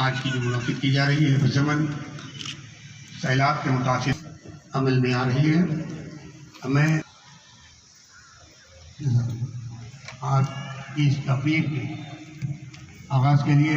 آج کی جو منعقد کی جا رہی ہے ضمن سیلاب کے متاثر عمل میں آ رہی ہے. ہمیں آج کی اس تقریب کے آغاز کے لیے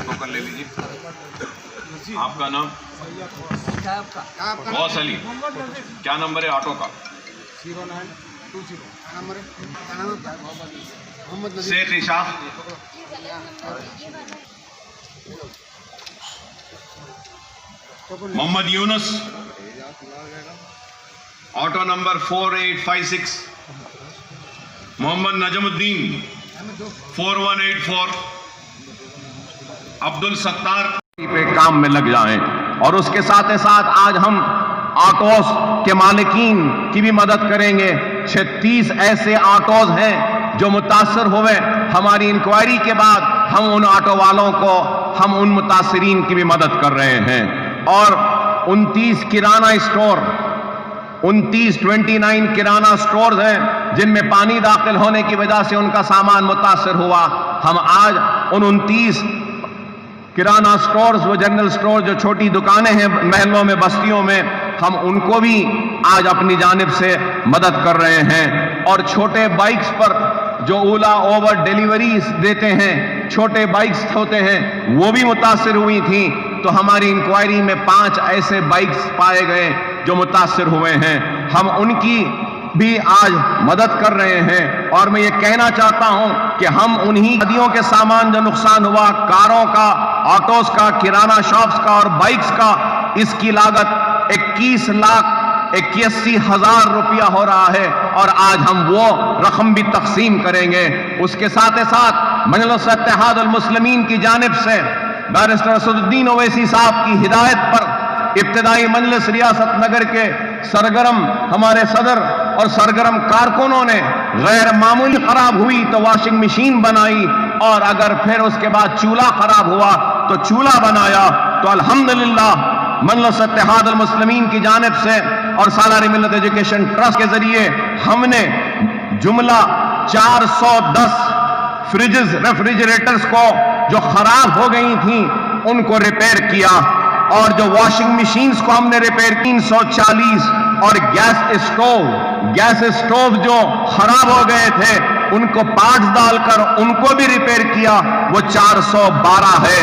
ٹوکن لے لیجیے. آپ کا نام؟ غوث علی. کیا نمبر ہے آٹو کا؟ 0920. شیخ عشاق. محمد یونس. Auto number 4856. محمد نجم الدین 4184. عبد الستار پہ کام میں لگ جائیں. اور اس کے ساتھ ساتھ آج ہم آٹوز کے مالکین کی بھی مدد کریں گے. 36 ایسے آٹوز ہیں جو متاثر ہوئے. ہماری انکوائری کے بعد ہم ان آٹو والوں کو ہم ان متاثرین کی بھی مدد کر رہے ہیں. اور 29 کرانہ اسٹور 29 کرانہ سٹورز ہیں جن میں پانی داخل ہونے کی وجہ سے ان کا سامان متاثر ہوا. ہم آج ان 29 کرانہ سٹورز وہ جنرل سٹور جو چھوٹی دکانیں ہیں محلوں میں بستیوں میں ہم ان کو بھی آج اپنی جانب سے مدد کر رہے ہیں. اور چھوٹے بائکس پر جو اولا اوور ڈیلیوریز دیتے ہیں چھوٹے بائکس ہوتے ہیں وہ بھی متاثر ہوئی تھیں. تو ہماری انکوائری میں 5 ایسے بائکس پائے گئے جو متاثر ہوئے ہیں. ہم ان کی بھی آج مدد کر رہے ہیں. اور میں یہ کہنا چاہتا ہوں کہ ہم انہی ندیوں کے سامان جو نقصان ہوا کاروں کا آٹوز کا کرانہ شاپس کا اور بائکس کا اس کی لاگت 21,81,000 روپیہ ہو رہا ہے. اور آج ہم وہ رقم بھی تقسیم کریں گے. اس کے ساتھ ساتھ مجلس اتحاد المسلمین کی جانب سے بیرسٹر اسد الدین اویسی صاحب کی ہدایت پر ابتدائی مجلس ریاست نگر کے سرگرم ہمارے صدر اور سرگرم کارکنوں نے غیر معمولی خراب ہوئی تو واشنگ مشین بنائی اور اگر پھر اس کے بعد چولہا خراب ہوا تو چولہا بنایا. تو الحمدللہ مجلس اتحاد المسلمین کی جانب سے اور سالاری ملت ایجوکیشن ٹرسٹ کے ذریعے ہم نے جملہ 410 فریجز ریفریجریٹرز کو جو خراب ہو گئی تھیں ان کو ریپیئر کیا. اور جو واشنگ مشینز کو ہم نے ریپیئر 340 اور گیس اسٹوو جو خراب ہو گئے تھے ان کو پارٹس ڈال کر ان کو بھی ریپیئر کیا وہ 412 ہے.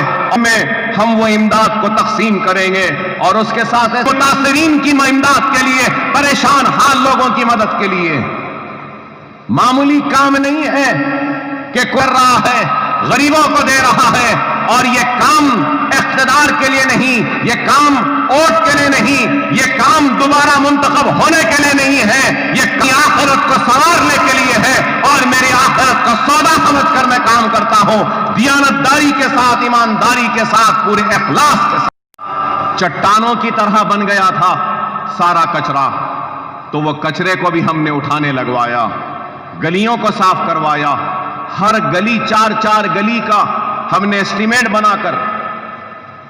ہم وہ امداد کو تقسیم کریں گے. اور اس کے ساتھ متاثرین کی امداد کے لیے پریشان حال لوگوں کی مدد کے لیے معمولی کام نہیں ہے کہ کر رہا ہے غریبوں کو دے رہا ہے. اور یہ کام اقتدار کے لیے نہیں یہ کام ووٹ کے لیے نہیں یہ کام دوبارہ منتخب ہونے کے لیے نہیں ہے یہ آخرت کو سنوارنے کے لیے ہے. اور میری آخرت کا سودا سمجھ کر میں کام کرتا ہوں دیانتداری کے ساتھ ایمانداری کے ساتھ پورے اخلاص کے ساتھ. چٹانوں کی طرح بن گیا تھا سارا کچرا تو وہ کچرے کو بھی ہم نے اٹھانے لگوایا. گلیوں کو صاف کروایا. ہر گلی 4 گلی کا ہم نے اسٹیمیٹ بنا کر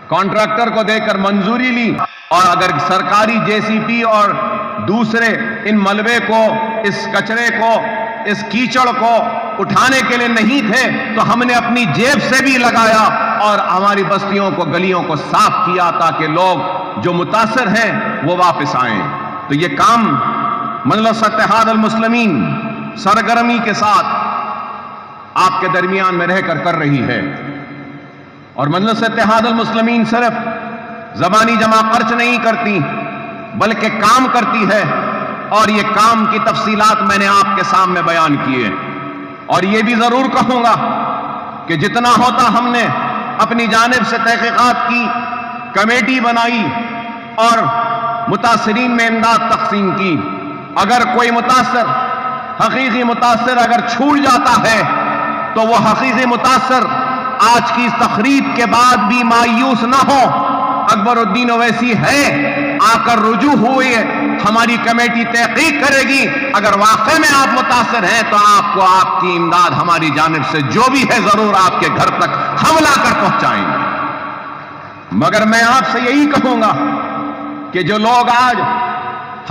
کانٹریکٹر کو دے کر منظوری لی. اور اگر سرکاری JCP اور دوسرے ان ملبے کو اس کچرے کو اس کیچڑ کو اٹھانے کے لیے نہیں تھے تو ہم نے اپنی جیب سے بھی لگایا اور ہماری بستیوں کو گلیوں کو صاف کیا تاکہ لوگ جو متاثر ہیں وہ واپس آئیں. تو یہ کام مجلس اتحاد المسلمین سرگرمی کے ساتھ آپ کے درمیان میں رہ کر رہی ہے. اور مجلس اتحاد المسلمین صرف زبانی جمع خرچ نہیں کرتی بلکہ کام کرتی ہے. اور یہ کام کی تفصیلات میں نے آپ کے سامنے بیان کیے. اور یہ بھی ضرور کہوں گا کہ جتنا ہوتا ہم نے اپنی جانب سے تحقیقات کی، کمیٹی بنائی اور متاثرین میں امداد تقسیم کی۔ اگر کوئی متاثر، حقیقی متاثر اگر چھوٹ جاتا ہے تو وہ حقیقی متاثر آج کی اس تقریب کے بعد بھی مایوس نہ ہو۔ اکبر الدین اویسی ہے، آ کر رجوع ہوئے، ہماری کمیٹی تحقیق کرے گی۔ اگر واقعی میں آپ متاثر ہیں تو آپ کو آپ کی امداد ہماری جانب سے جو بھی ہے ضرور آپ کے گھر تک ہم لا کر پہنچائیں گے۔ مگر میں آپ سے یہی کہوں گا کہ جو لوگ آج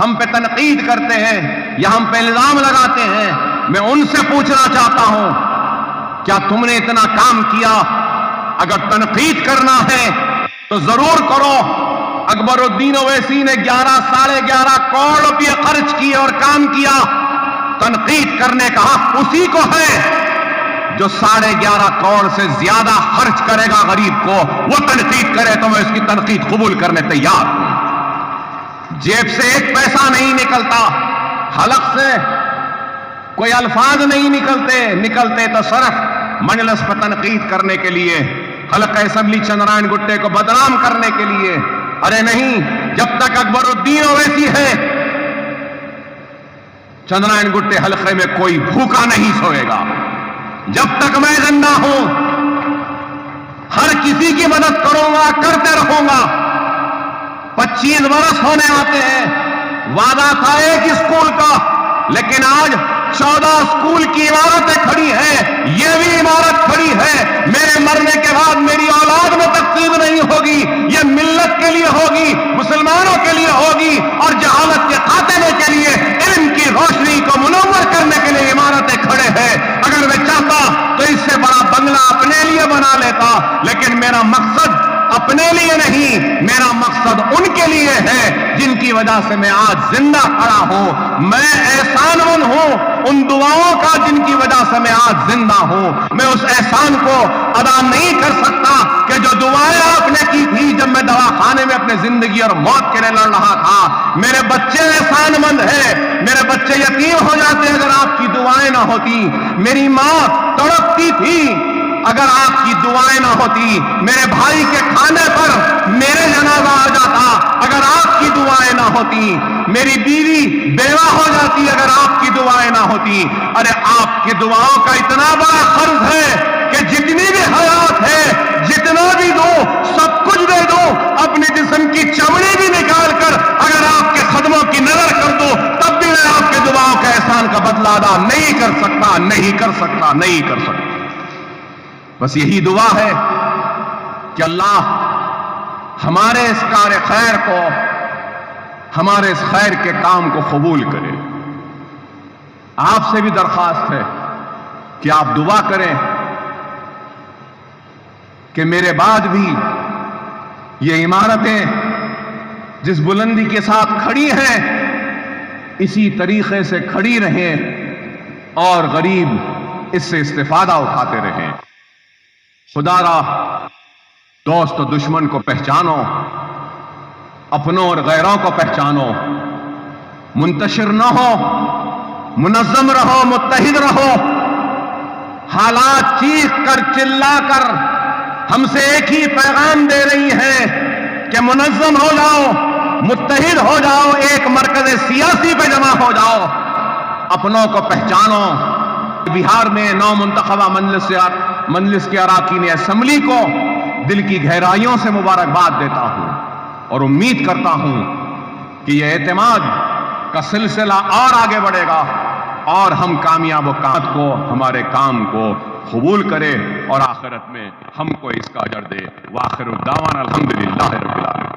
ہم پہ تنقید کرتے ہیں یا ہم پہ الزام لگاتے ہیں، میں ان سے پوچھنا چاہتا ہوں کیا تم نے اتنا کام کیا؟ اگر تنقید کرنا ہے تو ضرور کرو۔ اکبر الدین اویسی نے 11.5 کروڑ روپے خرچ کیے اور کام کیا۔ تنقید کرنے کا حق اسی کو ہے جو 11.5 کروڑ سے زیادہ خرچ کرے گا غریب کو، وہ تنقید کرے تو میں اس کی تنقید قبول کرنے تیار ہوں۔ جیب سے ایک پیسہ نہیں نکلتا، حلق سے کوئی الفاظ نہیں نکلتے تو صرف مجلس پر تنقید کرنے کے لیے، حلقہ اسمبلی چندرائن گٹے کو بدنام کرنے کے لیے۔ ارے نہیں، جب تک اکبر الدین اویسی ہے چندرائن گٹے حلقے میں کوئی بھوکا نہیں سوئے گا۔ جب تک میں زندہ ہوں ہر کسی کی مدد کروں گا، کرتے رہوں گا۔ 25 برس ہونے آتے ہیں، وعدہ تھا ایک اسکول کا، لیکن آج 14 اسکول کی عمارتیں کھڑی ہیں، یہ بھی عمارت کھڑی ہے۔ میرے مرنے کے بعد میری اولاد میں تقسیم نہیں ہوگی، یہ ملت کے لیے ہوگی، مسلمانوں کے لیے ہوگی، اور جہالت کے خاتمے کے لیے، علم کی روشنی کو منور کرنے کے لیے عمارتیں کھڑے ہیں۔ اگر میں چاہتا تو اس سے بڑا بنگلہ اپنے لیے بنا لیتا، لیکن میرا مقصد اپنے لیے نہیں، میرا مقصد ان کے لیے ہے جن کی وجہ سے میں آج زندہ کھڑا ہوں۔ میں احسان مند ہوں ان دعاؤں کا جن کی وجہ سے میں آج زندہ ہوں۔ میں اس احسان کو ادا نہیں کر سکتا کہ جو دعائیں آپ نے کی تھی جب میں دواخانے میں اپنے زندگی اور موت کے لیے لڑ رہا تھا۔ میرے بچے احسان مند ہیں، میرے بچے یتیم ہو جاتے اگر آپ کی دعائیں نہ ہوتی۔ میری ماں تڑپتی تھی اگر آپ کی دعائیں نہ ہوتی۔ میرے بھائی کے کھانے پر میرے جنازہ آ جاتا اگر آپ کی دعائیں نہ ہوتی۔ میری بیوی بیوہ ہو جاتی اگر آپ کی دعائیں نہ ہوتی۔ ارے آپ کی دعاؤں کا اتنا بڑا قرض ہے کہ جتنی بھی حیات ہے، جتنا بھی دو، سب کچھ دے دو، اپنے جسم کی چمڑی بھی نکال کر اگر آپ کے قدموں کی نظر کر دو، تب بھی میں آپ کے دعاؤں کا احسان کا بدلہ ادا نہیں کر سکتا۔ بس یہی دعا ہے کہ اللہ ہمارے اس کار خیر کو، ہمارے اس خیر کے کام کو قبول کرے۔ آپ سے بھی درخواست ہے کہ آپ دعا کریں کہ میرے بعد بھی یہ عمارتیں جس بلندی کے ساتھ کھڑی ہیں اسی طریقے سے کھڑی رہیں اور غریب اس سے استفادہ اٹھاتے رہیں۔ خدا را دوست و دشمن کو پہچانو، اپنوں اور غیروں کو پہچانو، منتشر نہ ہو، منظم رہو، متحد رہو۔ حالات چیخ کر چلا کر ہم سے ایک ہی پیغام دے رہی ہیں کہ منظم ہو جاؤ، متحد ہو جاؤ، ایک مرکز سیاسی پہ جمع ہو جاؤ، اپنوں کو پہچانو۔ بہار میں نو منتخبہ مجلس کے اراکین اسمبلی کو دل کی گہرائیوں سے مبارکباد دیتا ہوں اور امید کرتا ہوں کہ یہ اعتماد کا سلسلہ اور آگے بڑھے گا اور ہم کامیاب و کامت کو، ہمارے کام کو قبول کرے اور آخرت میں ہم کو اس کا اجر دے۔ وآخر الدعوانا الحمدللہ رب العالمین۔